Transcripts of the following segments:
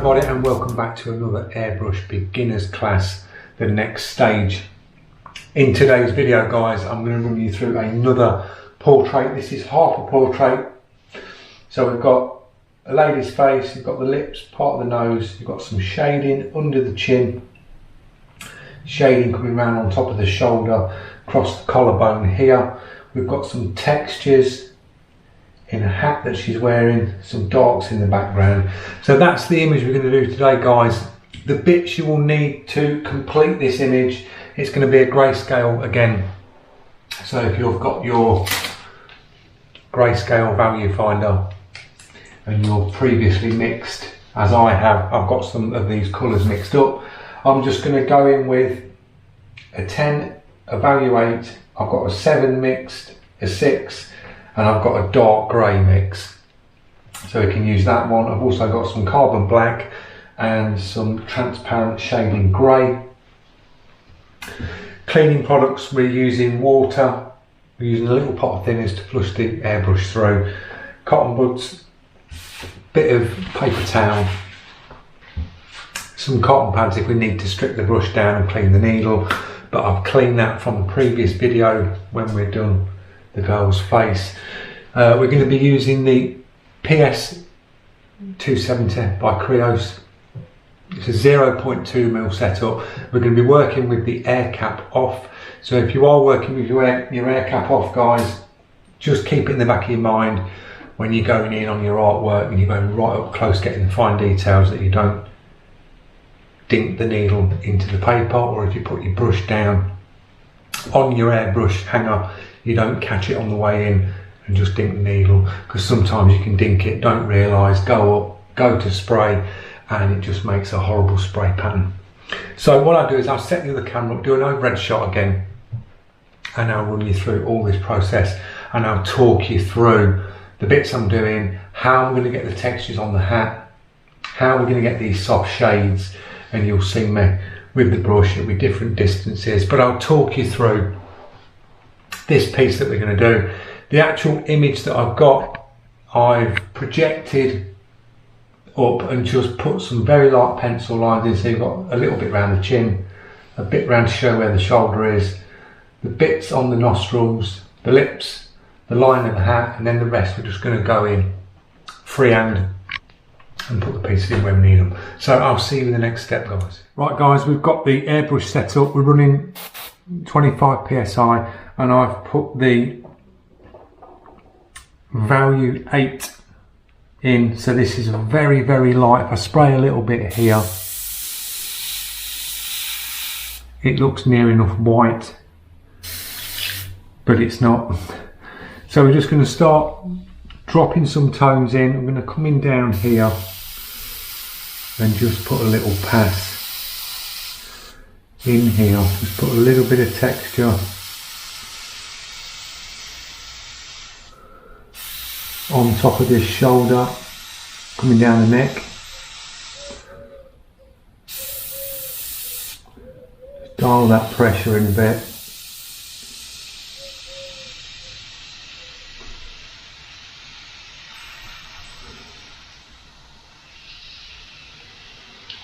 everybody and welcome back to another airbrush beginners class, the next stage. In today's video guys, I'm going to run you through another portrait. This is half a portrait. So we've got a lady's face, you've got the lips, part of the nose, you've got some shading under the chin, shading coming around on top of the shoulder, across the collarbone here. We've got some textures in a hat that she's wearing, some darks in the background. So that's the image we're going to do today guys. The bits you will need to complete this image, it's going to be a grayscale again. So if you've got your grayscale value finder and you're previously mixed, as I have, I've got some of these colours mixed up. I'm just going to go in with a 10, a value 8, I've got a 7 mixed, a 6, and I've got a dark grey mix, so we can use that one. I've also got some carbon black and some transparent shading grey. Cleaning products, we're using water, we're using a little pot of thinners to flush the airbrush through, cotton buds, bit of paper towel, some cotton pads if we need to strip the brush down and clean the needle, but I've cleaned that from the previous video when we're done the girl's face. We're going to be using the PS 270 by Creos. It's a 0.2mm setup. We're going to be working with the air cap off. So if you are working with your air cap off guys, just keep it in the back of your mind when you're going in on your artwork and you're going right up close getting the fine details, that you don't dink the needle into the paper, or if you put your brush down on your airbrush hanger, you don't catch it on the way in and just dink the needle, because sometimes you can dink it, don't realise, go up, go to spray, and it just makes a horrible spray pattern. So what I'll do is I'll set the other camera up, do an overhead shot again, and I'll run you through all this process and I'll talk you through the bits I'm doing, how I'm going to get the textures on the hat, how we're going to get these soft shades, and you'll see me with the brush, it'll be different distances, but I'll talk you through this piece that we're going to do. The actual image that I've got, I've projected up and just put some very light pencil lines in, so you've got a little bit around the chin, a bit around to show where the shoulder is, the bits on the nostrils, the lips, the line of the hat, and then the rest we're just going to go in freehand and put the pieces in where we need them. So I'll see you in the next step guys. Right guys, we've got the airbrush set up, we're running 25 psi and I've put the value 8 in, so this is very light. If I spray a little bit here, it looks near enough white, but it's not. So we're just going to start dropping some tones in. I'm going to come in down here and just put a little pass in here, just put a little bit of texture on top of this shoulder, coming down the neck. Dial that pressure in a bit.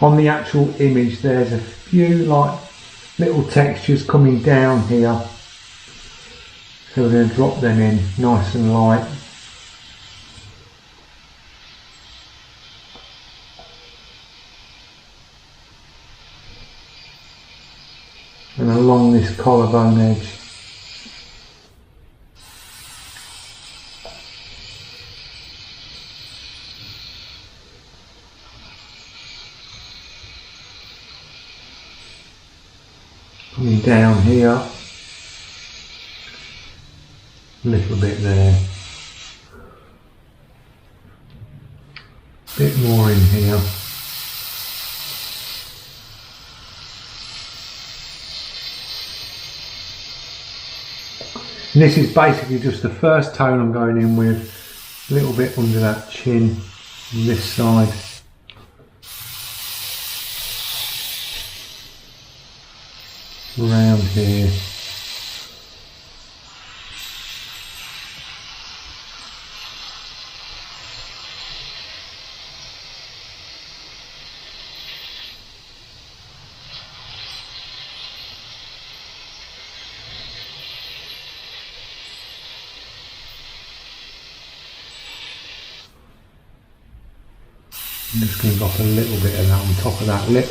On the actual image there's a few like little textures coming down here, so we're going to drop them in nice and light. And along this collarbone edge. Coming down here, a little bit there, a bit more in here. And this is basically just the first tone I'm going in with, a little bit under that chin on this side. Around here. I'm just going to drop a little bit of that on top of that lip.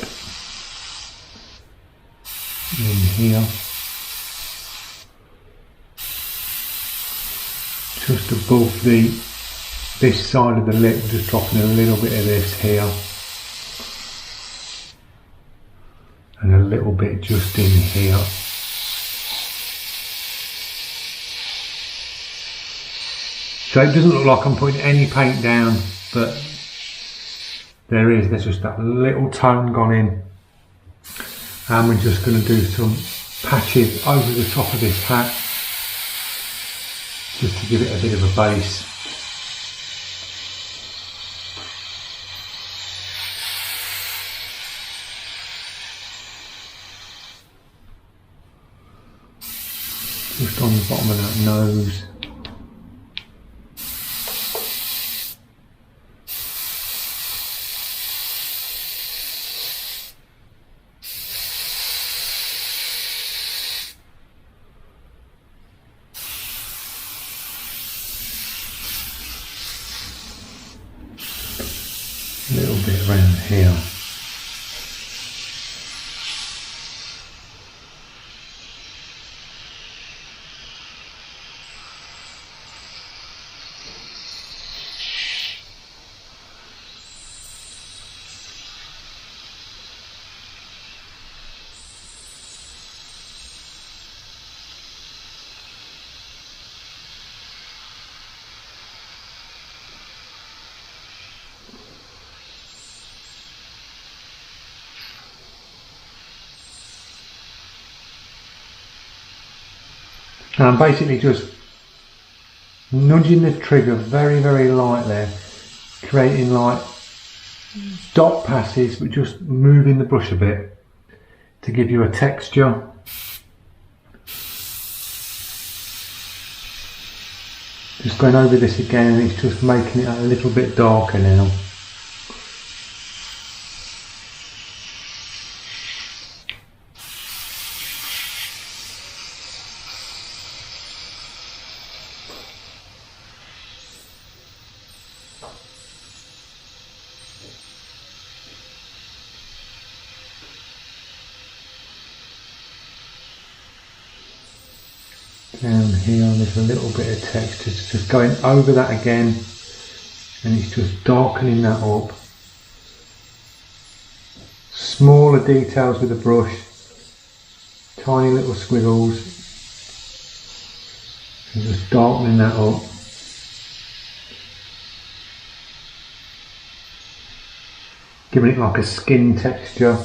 In here. Just above this side of the lip, we're just dropping a little bit of this here. And a little bit just in here. So it doesn't look like I'm putting any paint down, but there's just that little tone gone in. And we're just going to do some patches over the top of this hat, just to give it a bit of a base. Just on the bottom of that nose. A little bit around here. And I'm basically just nudging the trigger very, very lightly, creating like dot passes, but just moving the brush a bit to give you a texture. Just going over this again, and it's just making it a little bit darker now. Down here, there's a little bit of texture, it's just going over that again, and it's just darkening that up. Smaller details with the brush, tiny little squiggles, and just darkening that up. Giving it like a skin texture.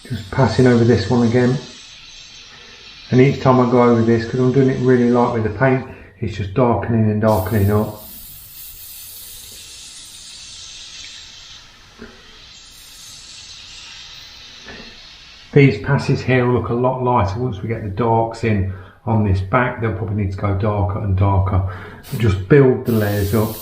Just passing over this one again, and each time I go over this, because I'm doing it really light with the paint, it's just darkening and darkening up. These passes here will look a lot lighter once we get the darks in on this back. They'll probably need to go darker and darker. So just build the layers up.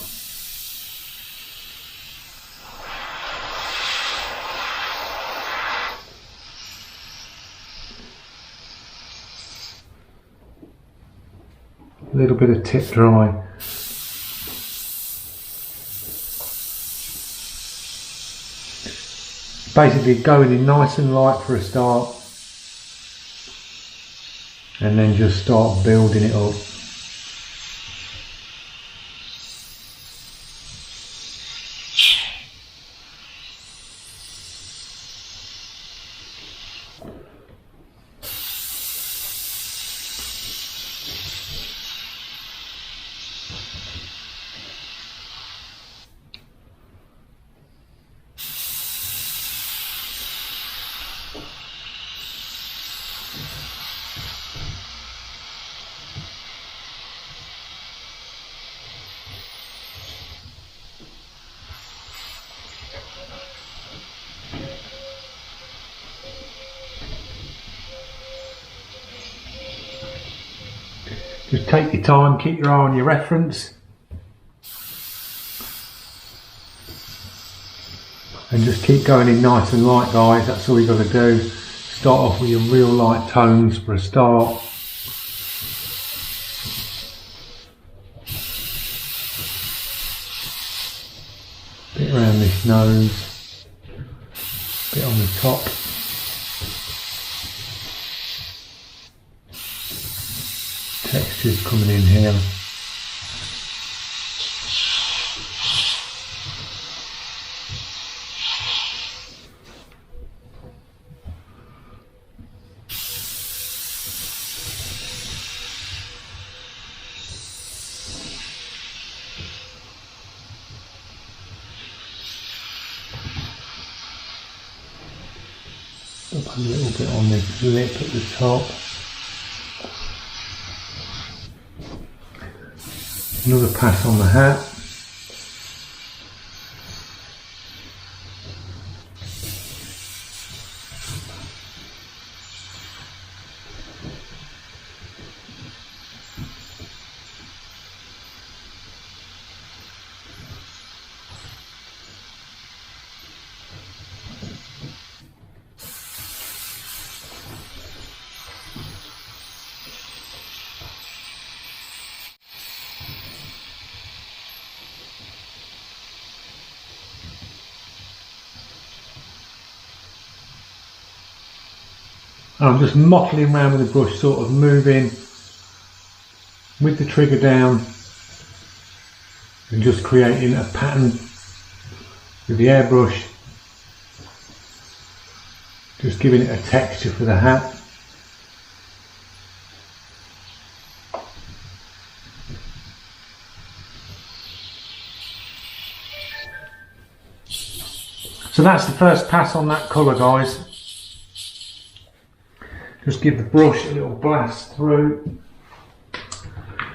A little bit of tip dry. Basically going in nice and light for a start, and then just start building it up. Just take your time, keep your eye on your reference, and just keep going in nice and light, guys. That's all you got to do. Start off with your real light tones for a start. Bit around this nose, bit on the top. Textures coming in here. Up a little bit on the lip at the top. Another pass on the hat. And I'm just mottling around with the brush, sort of moving with the trigger down and just creating a pattern with the airbrush, just giving it a texture for the hat. So that's the first pass on that colour, guys. Just give the brush a little blast through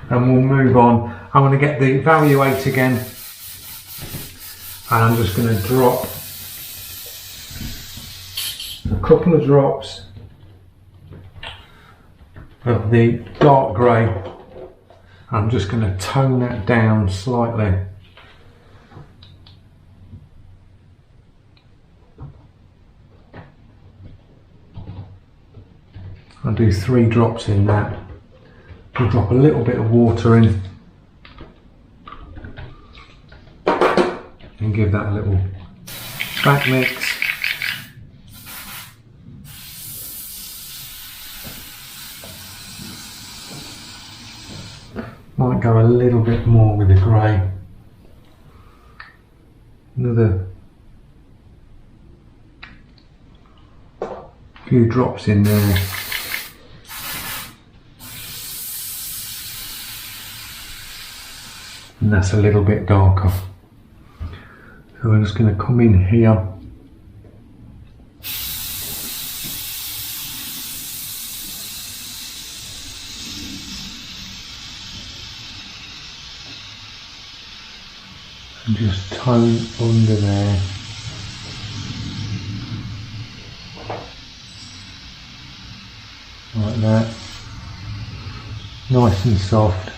and we'll move on. I'm going to get the evaluate again and I'm just going to drop a couple of drops of the dark grey. I'm just going to tone that down slightly. I'll do 3 drops in that. We'll drop a little bit of water in and give that a little back mix. Might go a little bit more with the grey. Another few drops in there. And that's a little bit darker. So we're just going to come in here and just tone under there. Like that. Nice and soft.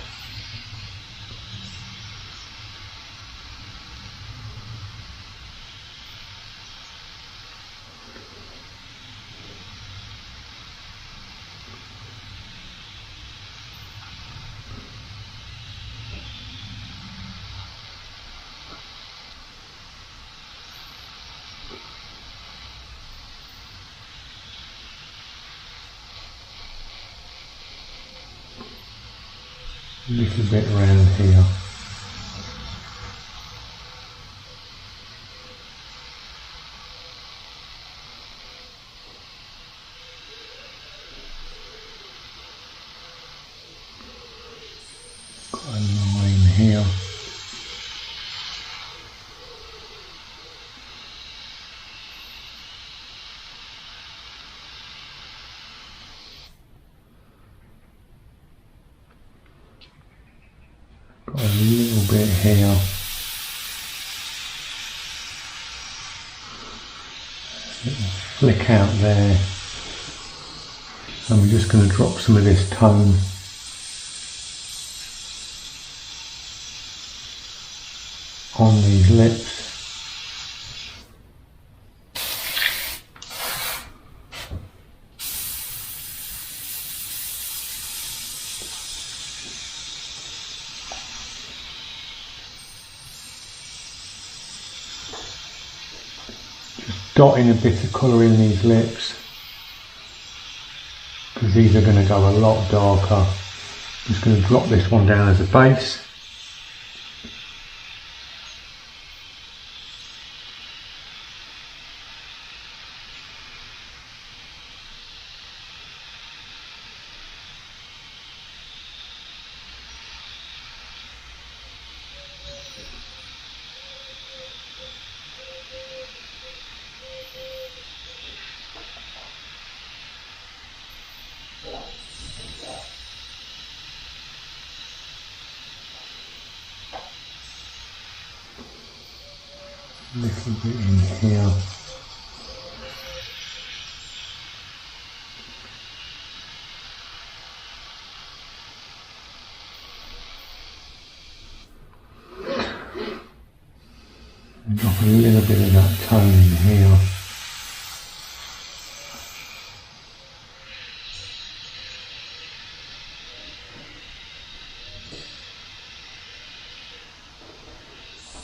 A little bit around here. Got a line here. Got a little bit here. Little flick out there. And we're just going to drop some of this tone on these lips. Just dotting a bit of colour in these lips, because these are going to go a lot darker. I'm just going to drop this one down as a base. A little bit in here. And drop a little bit of that tone in here.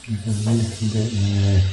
There's a little bit there.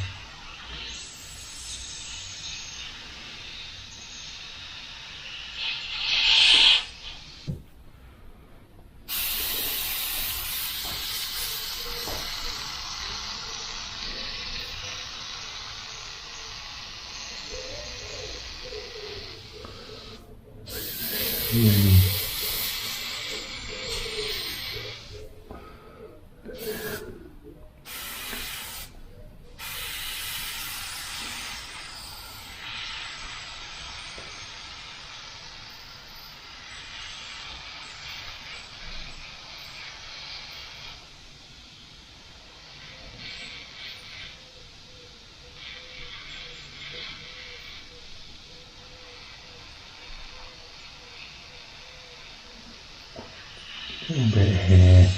A little bit here.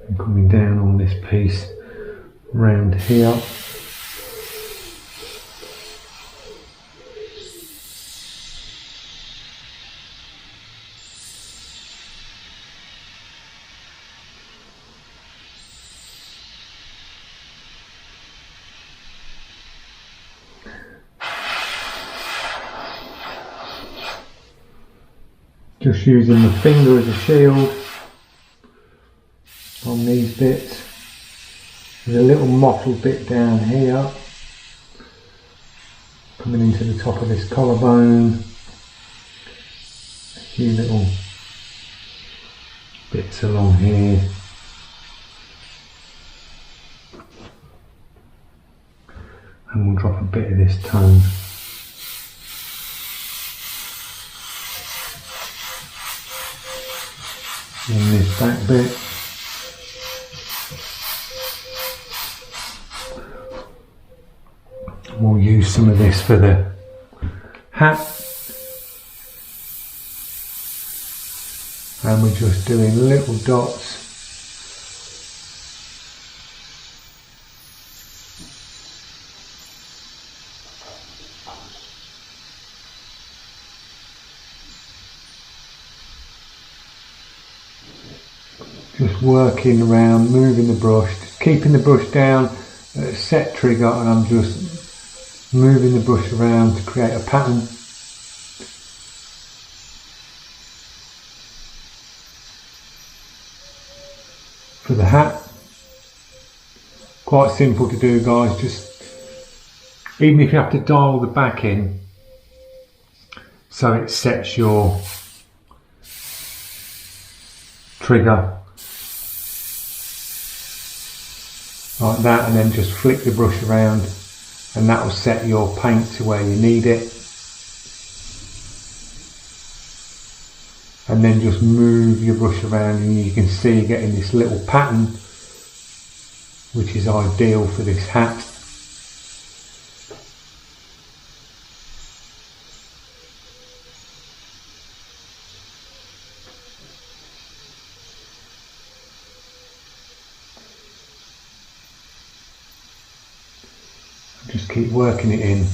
And coming down on this piece round here. Just using the finger as a shield on these bits. There's a little mottled bit down here coming into the top of this collarbone. A few little bits along here. And we'll drop a bit of this tone. In this back bit. We'll use some of this for the hat. And we're just doing little dots. Just working around, moving the brush, keeping the brush down at a set trigger, and I'm just moving the brush around to create a pattern. for the hat. Quite simple to do, guys. Just even if you have to dial the back in so it sets your trigger like that, and then just flick the brush around and that will set your paint to where you need it, and then just move your brush around and you can see you're getting this little pattern which is ideal for this hat. Just keep working it in.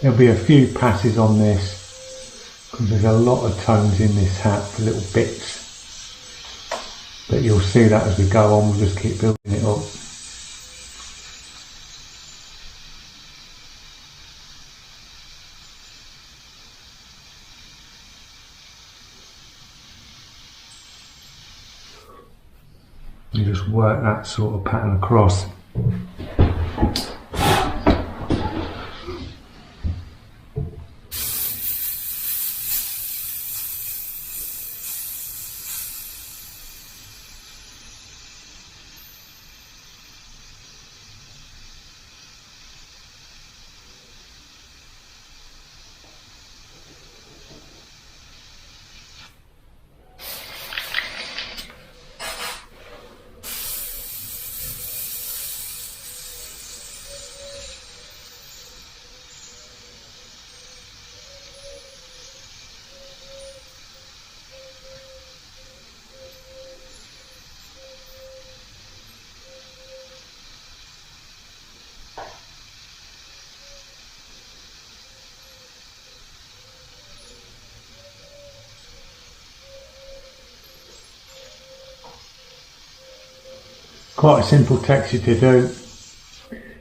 There'll be a few passes on this because there's a lot of tones in this hat for little bits, but you'll see that as we go on. We'll just keep building it up. You just work that sort of pattern across. Quite a simple texture to do.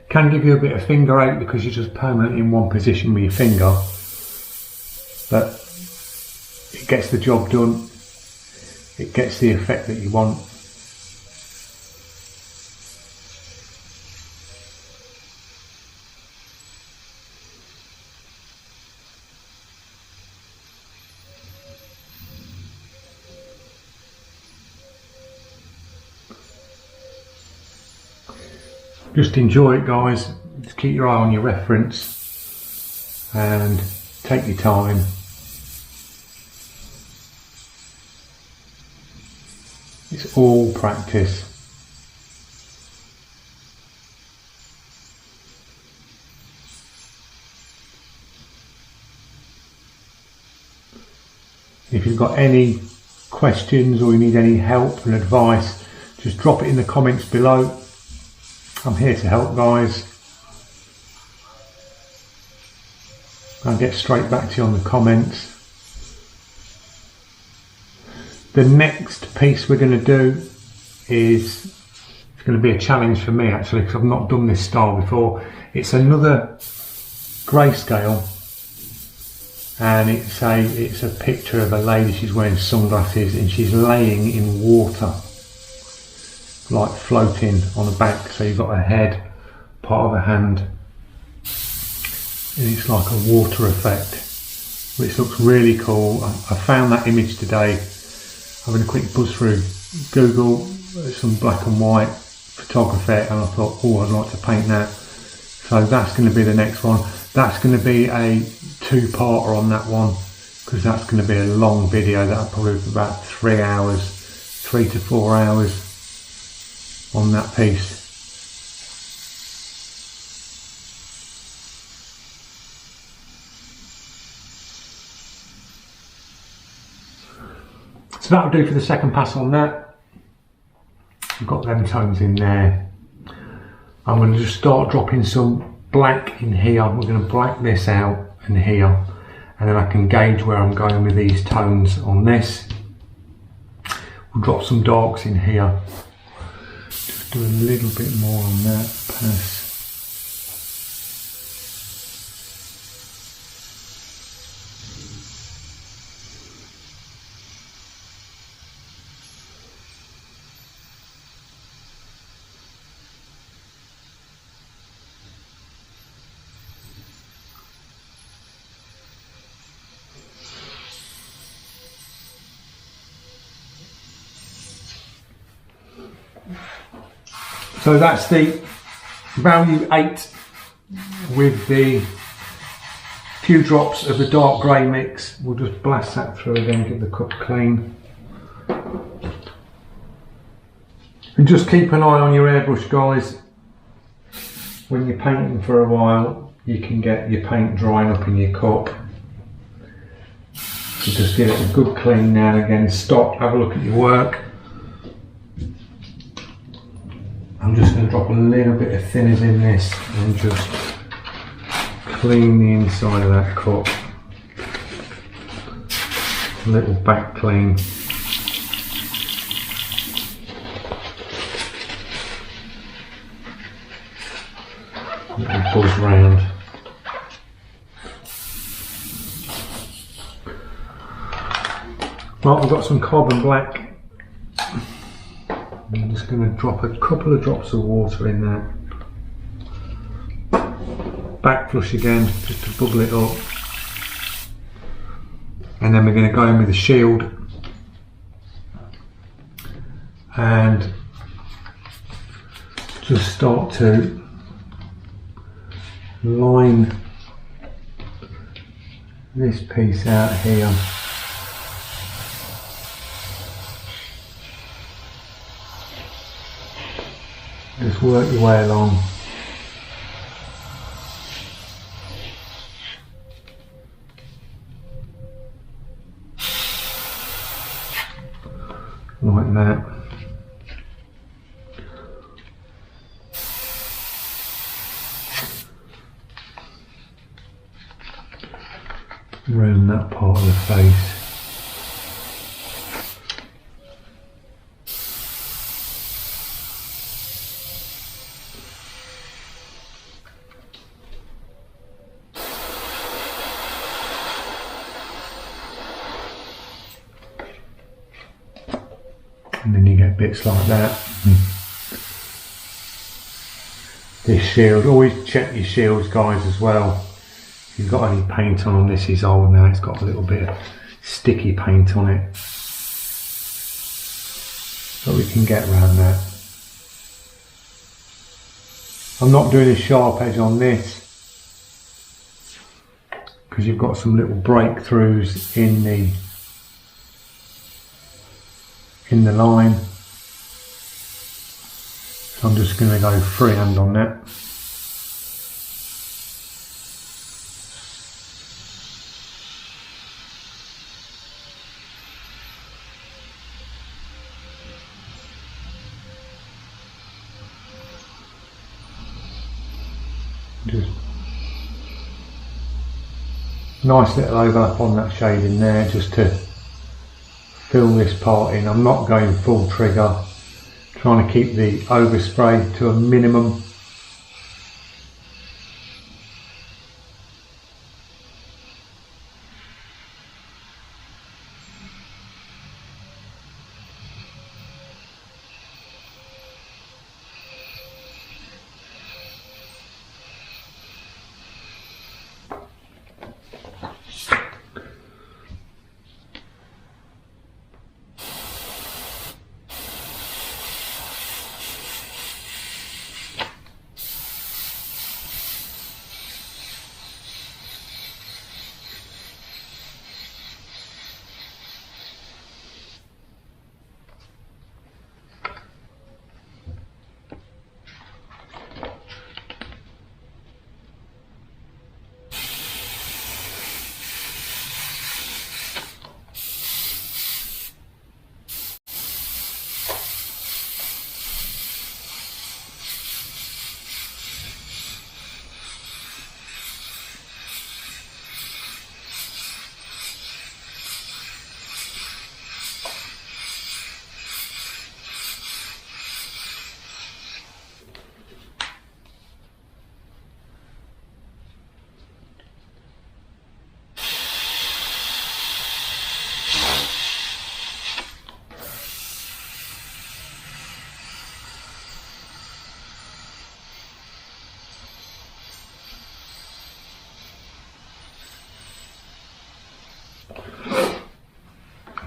Can give you a bit of finger ache because you're just permanently in one position with your finger, but it gets the job done. It gets the effect that you want. Just enjoy it, guys. Just keep your eye on your reference and take your time. It's all practice. If you've got any questions or you need any help and advice, just drop it in the comments below. I'm here to help, guys. I'll get straight back to you on the comments. The next piece we're going to do is, it's going to be a challenge for me actually, because I've not done this style before. It's another grayscale, and it's a picture of a lady. She's wearing sunglasses and she's laying in water, like floating on the back. So you've got her head, part of her hand, and it's like a water effect, which looks really cool. I found that image today, having a quick buzz through Google, some black and white photography, and I thought, oh, I'd like to paint that. So that's going to be the next one. That's going to be a two-parter on that one, because that's going to be a long video. That'll probably be about 3 hours, 3 to 4 hours on that piece. So that'll do for the second pass on that. We've got them tones in there. I'm going to just start dropping some black in here. We're going to black this out and here, and then I can gauge where I'm going with these tones on this. We'll drop some darks in here. Just do a little bit more on that pass. So that's the value 8 with the few drops of the dark grey mix. We'll just blast that through again, get the cup clean. And just keep an eye on your airbrush, guys. When you're painting for a while, you can get your paint drying up in your cup. So just give it a good clean now and again. Stop, have a look at your work. I'm just going to drop a little bit of thinners in this and just clean the inside of that cup. A little back clean. A little buzz round. Right, I've got some carbon black. I'm just going to drop a couple of drops of water in there. Back flush again, just to bubble it up. And then we're going to go in with the shield. And just start to line this piece out here. Just work your way along. Like that. Around that part of the face. And then you get bits like that. This shield, always check your shields, guys, as well. If you've got any paint on, this is old now, it's got a little bit of sticky paint on it. But we can get around that. I'm not doing a sharp edge on this because you've got some little breakthroughs in the line. So I'm just going to go freehand on that. Just nice little overlap on that shade in there just to fill this part in. I'm not going full trigger, trying to keep the overspray to a minimum.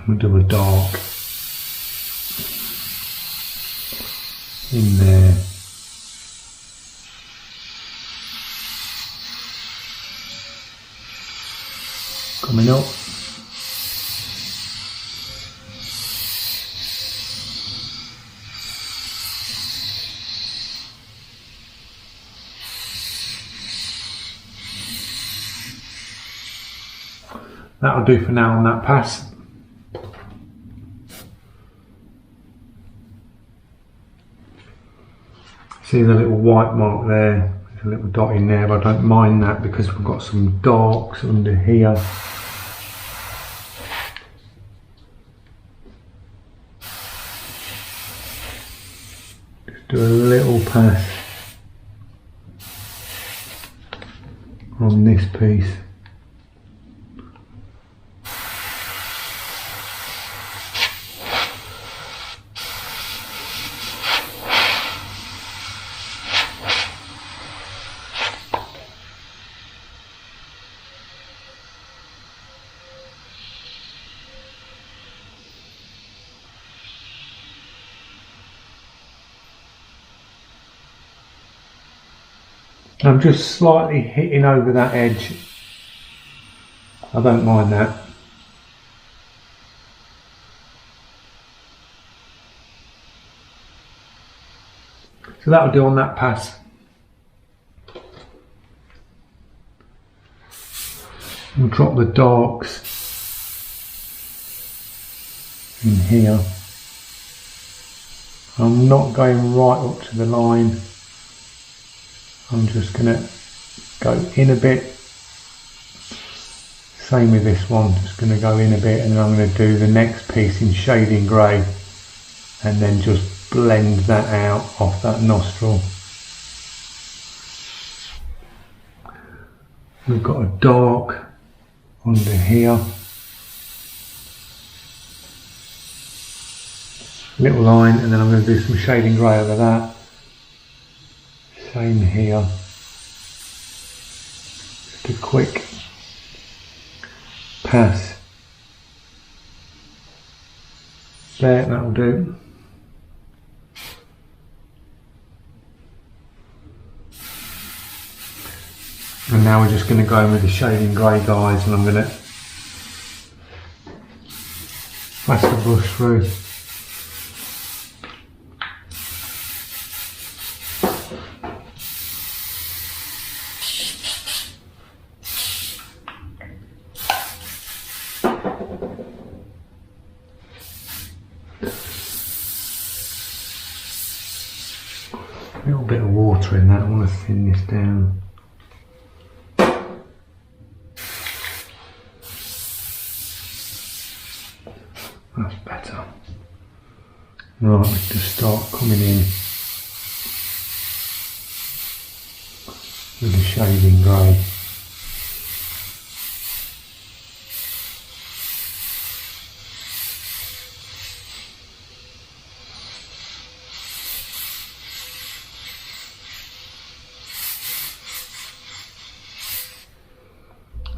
We'll do a dark in there. Coming up. That'll do for now on that pass. See the little white mark there? There's a little dot in there, but I don't mind that because we've got some darks under here. Just do a little pass on this piece. I'm just slightly hitting over that edge. I don't mind that. So that'll do on that pass. We'll drop the darks in here. I'm not going right up to the line. I'm just going to go in a bit. Same with this one, just going to go in a bit, and then I'm going to do the next piece in shading grey and then just blend that out off that nostril. We've got a dark under here. Little line, and then I'm going to do some shading grey over that. Same here. Just a quick pass. There, that'll do. And now we're just going to go in with the shading grey, guys, and I'm going to pass the brush through. A little bit of water in that, I want to thin this down. That's better. Right, we just start coming in with the shading grey.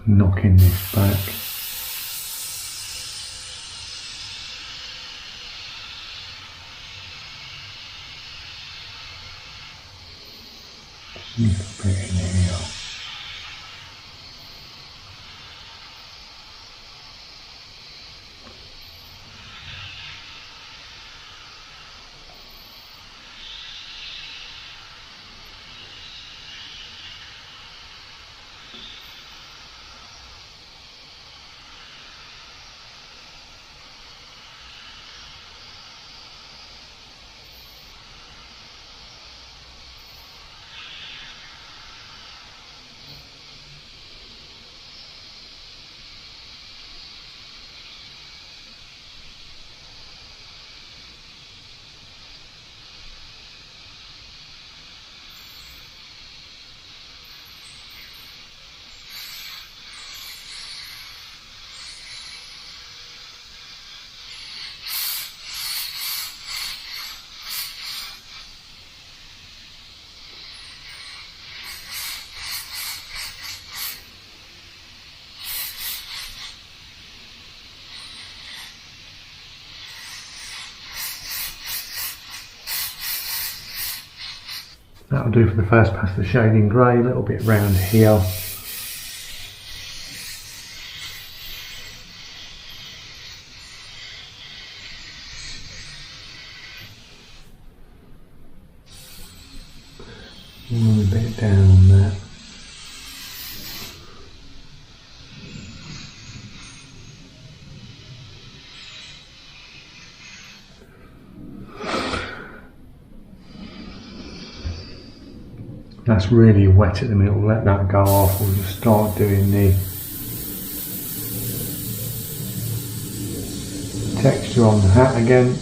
Knocking this back. Just a little bit in here. That'll do for the first pass of the shading grey, a little bit round here. A bit down on that. That's really wet at the minute. We'll let that go off. We'll just start doing the texture on the hat again.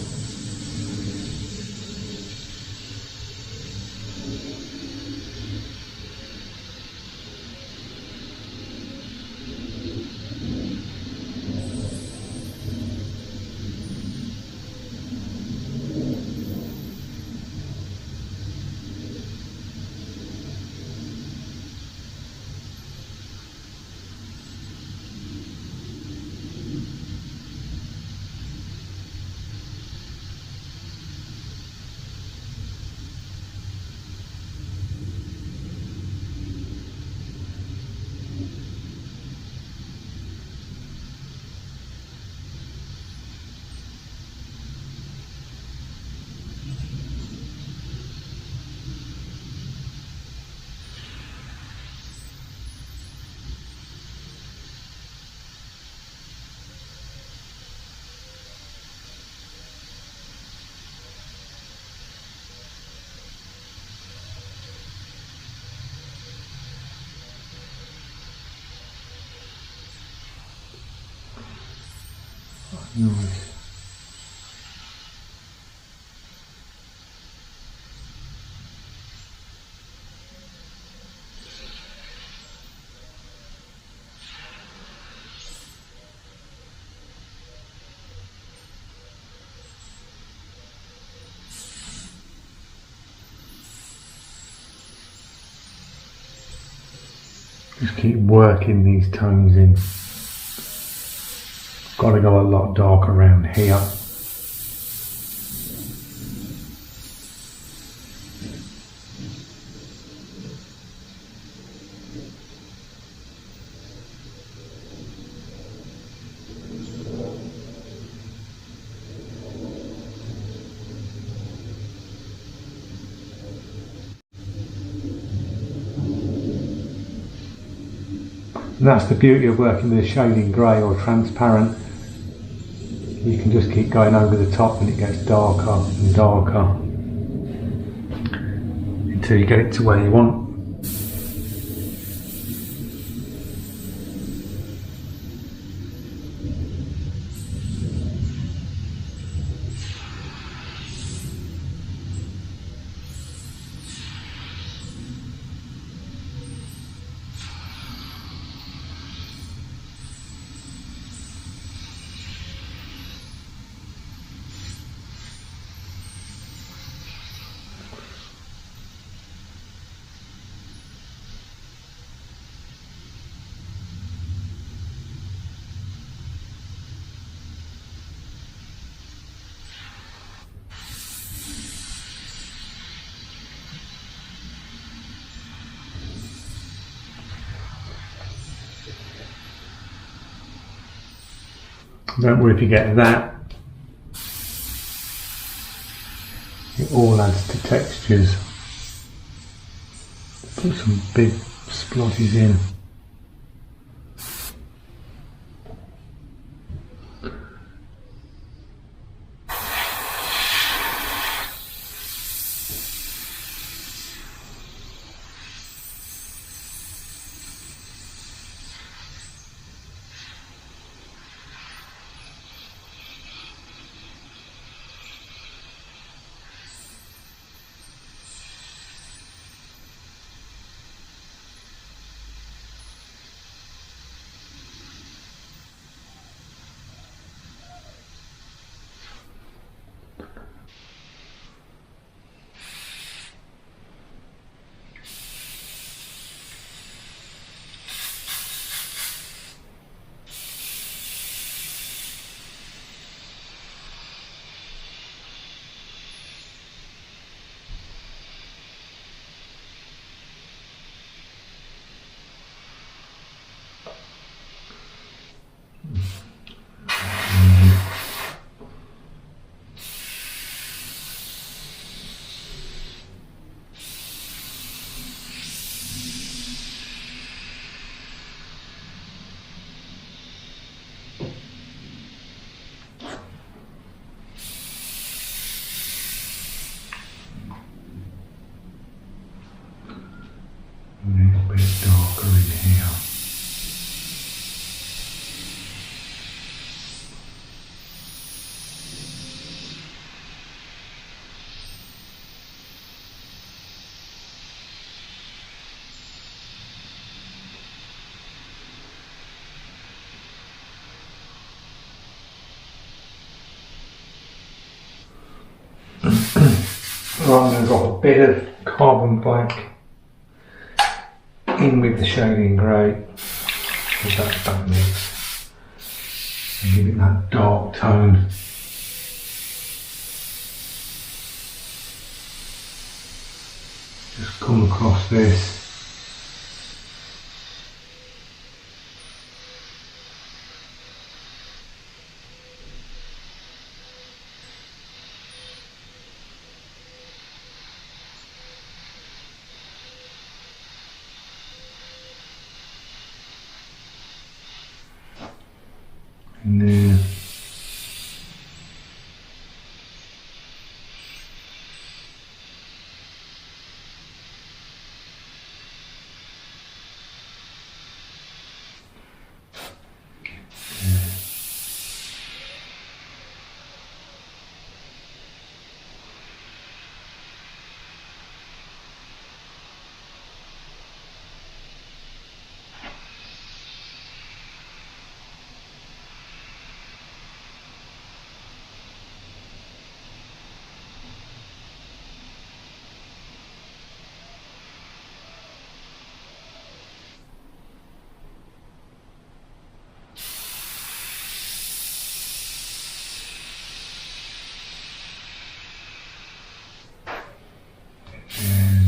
Nice. Just keep working these tones in. Got to go a lot darker around here. And that's the beauty of working with a shading grey or transparent. You can just keep going over the top and it gets darker and darker until you get it to where you want. Don't worry if you get that. It all adds to textures. Put some big splotches in. I'm going to drop a bit of carbon black in with the shading grey, with that mix, and give it that dark tone. Just come across this. And then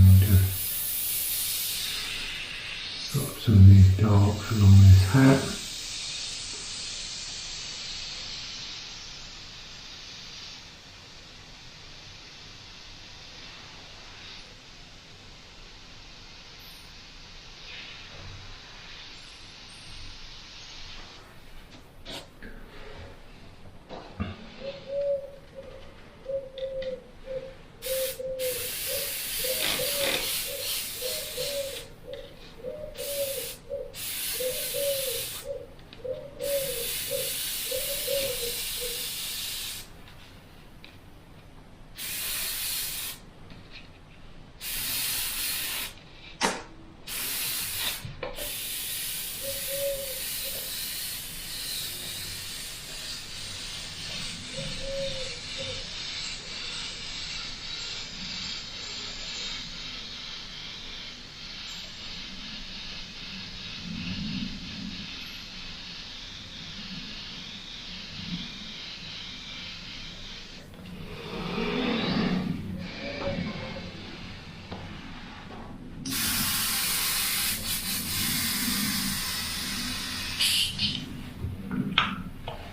I'll just drop some of these darks along this hat.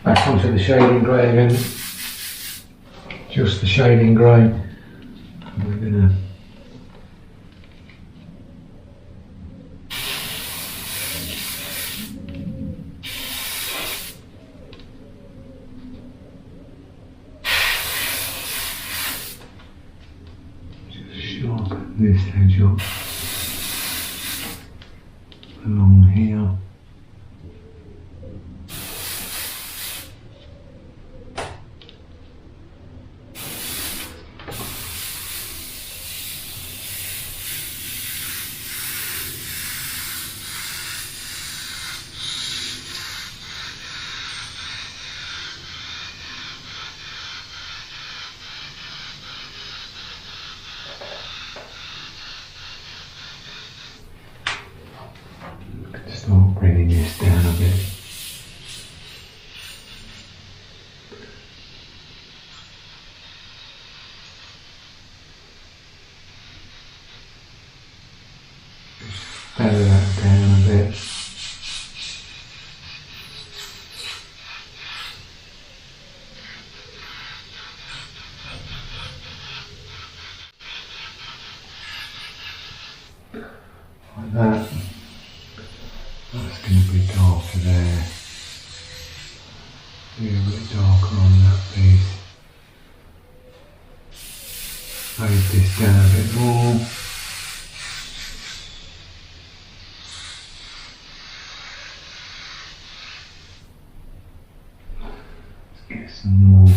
Back onto the shading grey again, just the shading grey. We're going to just sharpen this edge up along here. Start bringing this down a bit. Feather that down a bit. Like that. That's going to be darker there. A little bit darker on that piece. Fade this down a bit more. Let's get some more.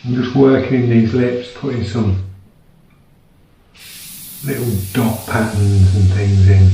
I'm just working in these lips, putting some little dot patterns and things in.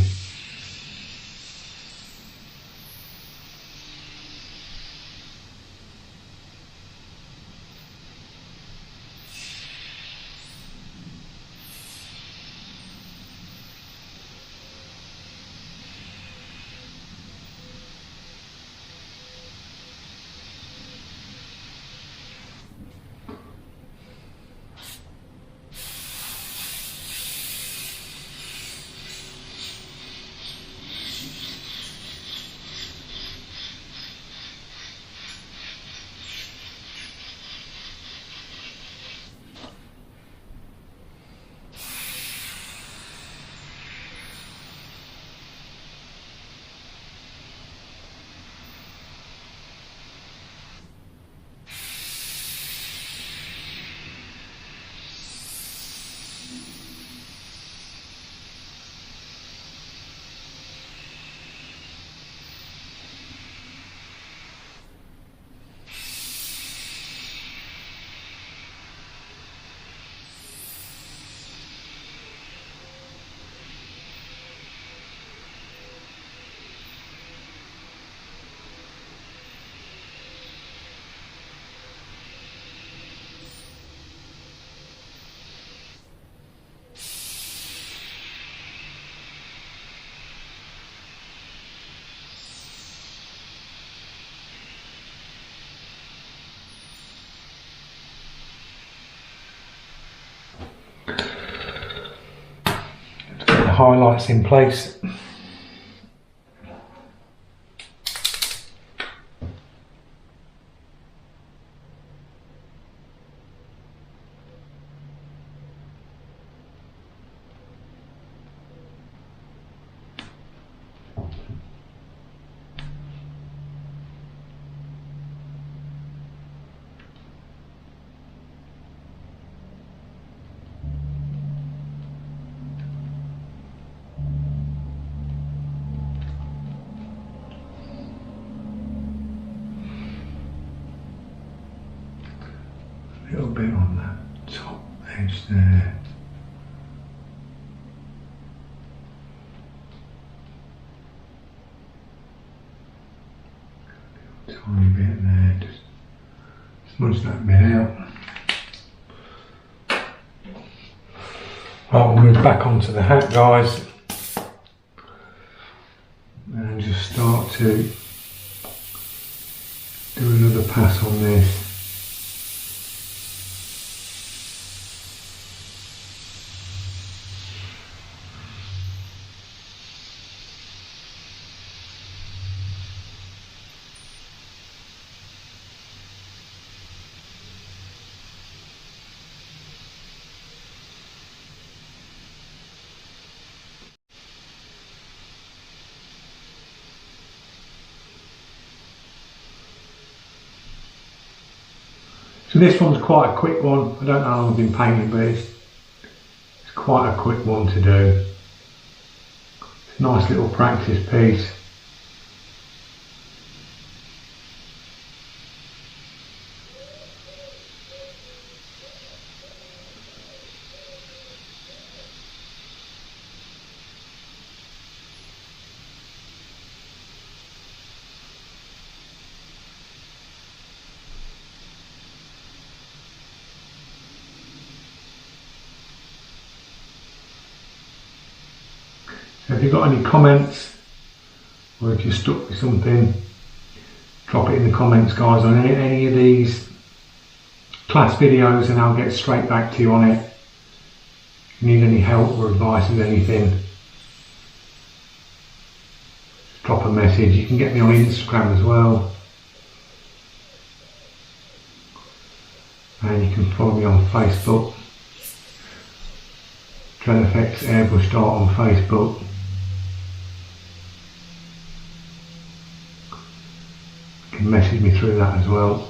Highlights in place. A little bit on that top edge there. Tiny bit there, just smudge that bit out. Right, we'll move back onto the hat, guys, and just start to do another pass on this. So this one's quite a quick one. I don't know how long I've been painting, but it's quite a quick one to do. It's a nice little practice piece. So if you've got any comments, or if you're stuck with something, drop it in the comments, guys, on any of these class videos, and I'll get straight back to you on it. If you need any help or advice with anything, drop a message. You can get me on Instagram as well, and you can follow me on Facebook, DreadFX Airbrush Art on Facebook. You can message me through that as well.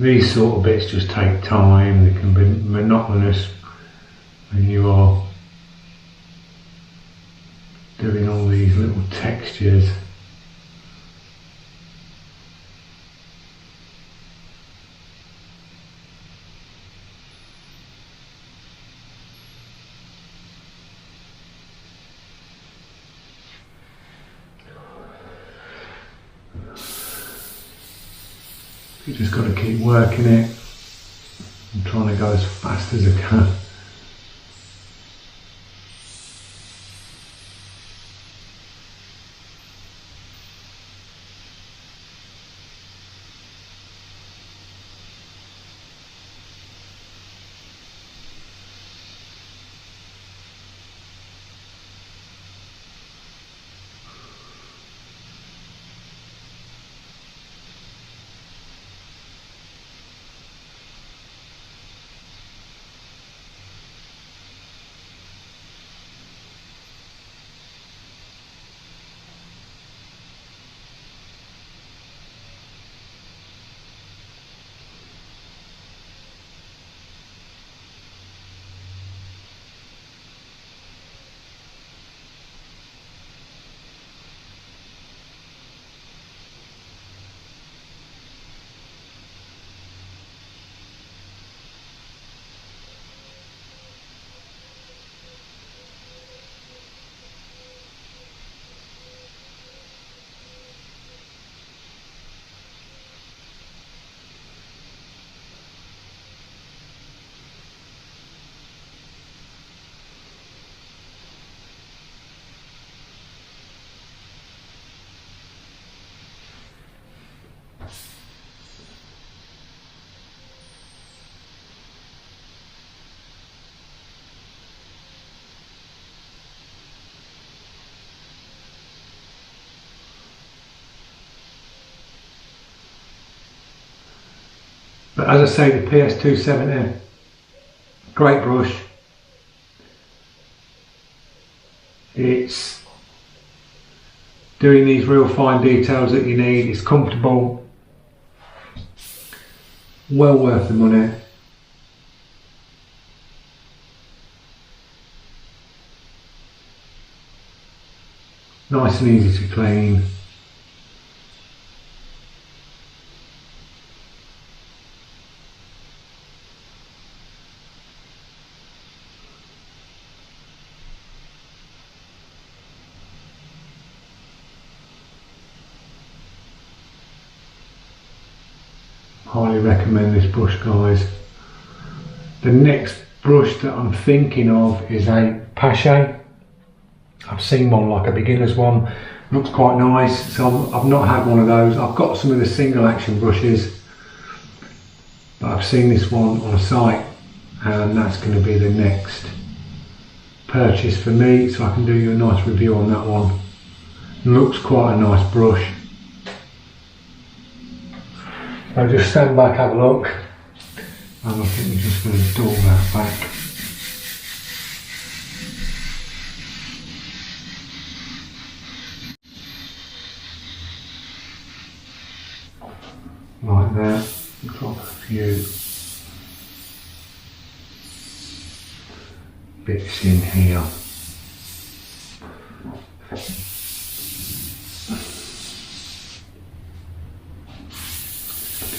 These sort of bits just take time, they can be monotonous when you are doing all these little textures. You just got to keep working it. I'm trying to go as fast as I can. But as I say, the PS270, great brush. It's doing these real fine details that you need. It's comfortable, well worth the money. Nice and easy to clean. Highly recommend this brush, guys. The next brush that I'm thinking of is a Pache. I've seen one like a beginner's one, looks quite nice, so I've not had one of those. I've got some of the single action brushes, but I've seen this one on a site, and that's going to be the next purchase for me, so I can do you a nice review on that one. Looks quite a nice brush. So just stand back, have a look, and I think we're just going to dull that back. Like that, drop a few bits in here. A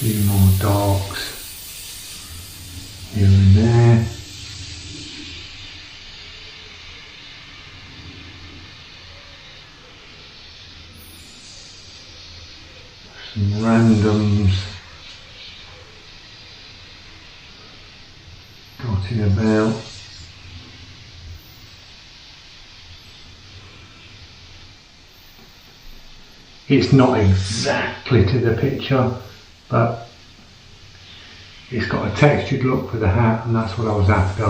few more darks here and there. Some randoms dotting about. It's not exactly to the picture, but it's got a textured look for the hat, and that's what I was after.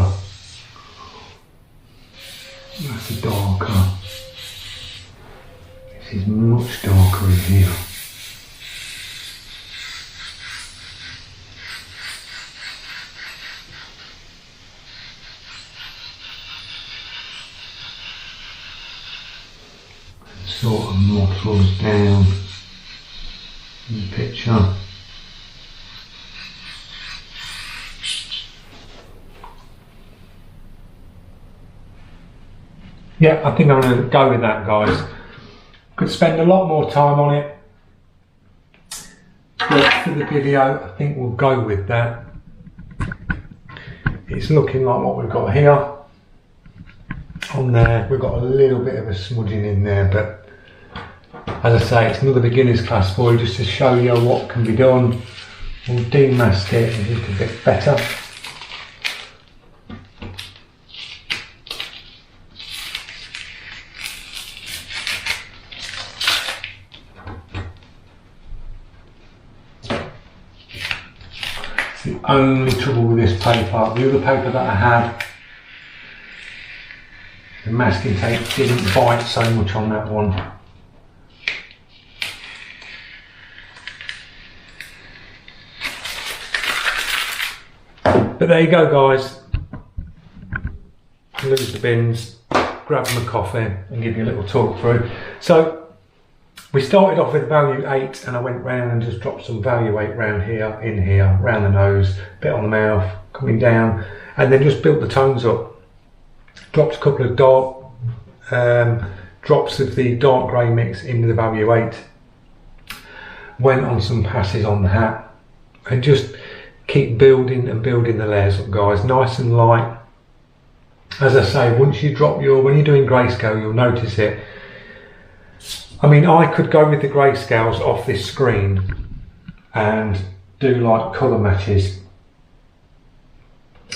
That's a darker. This is much darker in here. Sort of muffles down in the picture. Yeah, I think I'm going to go with that, guys. Could spend a lot more time on it, but for the video I think we'll go with that. It's looking like what we've got here. On there we've got a little bit of a smudging in there, but as I say, it's another beginner's class for you, just to show you what can be done. We'll demask it a little bit better. The only trouble with this paper, the other paper that I had, the masking tape didn't bite so much on that one. But there you go, guys. Lose the bins, grab them a coffee and give you a little talk through. So we started off with value 8 and I went round and just dropped some value 8 round here, in here, round the nose, bit on the mouth, coming down, and then just built the tones up. Dropped a couple of dark drops of the dark grey mix in with the value 8. Went on some passes on the hat and just keep building and building the layers up, guys, nice and light. As I say, once you drop when you're doing grayscale, you'll notice it. I mean, I could go with the grayscales off this screen and do like colour matches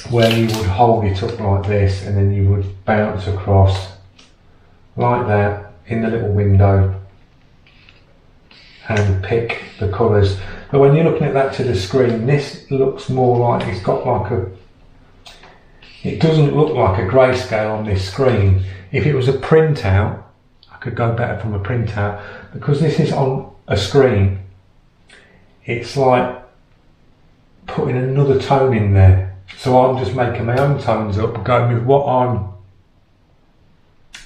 where you would hold it up like this and then you would bounce across like that in the little window and pick the colours. But when you're looking at that to the screen, this looks more like it's got like it doesn't look like a grayscale on this screen. If it was a printout, I could go better from a printout. Because this is on a screen, it's like putting another tone in there. So I'm just making my own tones up, going with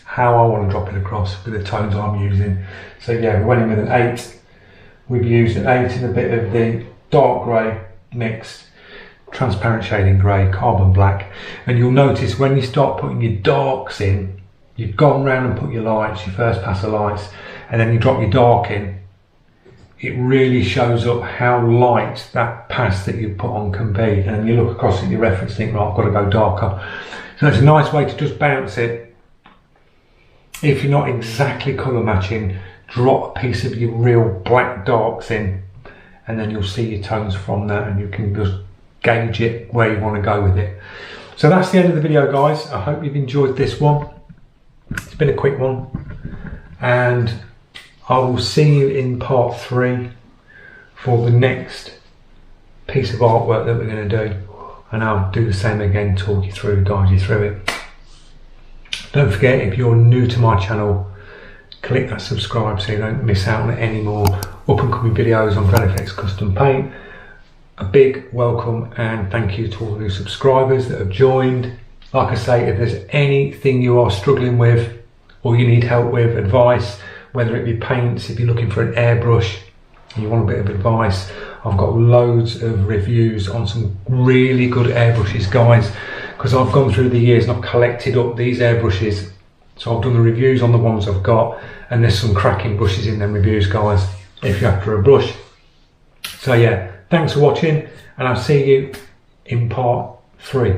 how I want to drop it across with the tones I'm using. So yeah, we went in with an 8. We've used an 8 and a bit of the dark grey mixed, transparent shading grey, carbon black. And you'll notice when you start putting your darks in, you've gone round and put your lights, your first pass of lights, and then you drop your dark in, it really shows up how light that pass that you put on can be. And you look across at your reference, think, right, I've got to go darker. So it's a nice way to just bounce it. If you're not exactly colour matching, drop a piece of your real black darks in, and then you'll see your tones from that, and you can just gauge it where you want to go with it. So that's the end of the video, guys. I hope you've enjoyed this one. It's been a quick one, and I will see you in part 3 for the next piece of artwork that we're going to do, and I'll do the same again, talk you through, guide you through it. Don't forget, if you're new to my channel, click that subscribe so you don't miss out on any more up and coming videos on Grandiflex Custom Paint. A big welcome and thank you to all the new subscribers that have joined. Like I say, if there's anything you are struggling with or you need help with, advice, whether it be paints, if you're looking for an airbrush and you want a bit of advice, I've got loads of reviews on some really good airbrushes, guys, because I've gone through the years and I've collected up these airbrushes. So I've done the reviews on the ones I've got, and there's some cracking brushes in them reviews, guys, if you're after a brush. So yeah, thanks for watching, and I'll see you in part 3.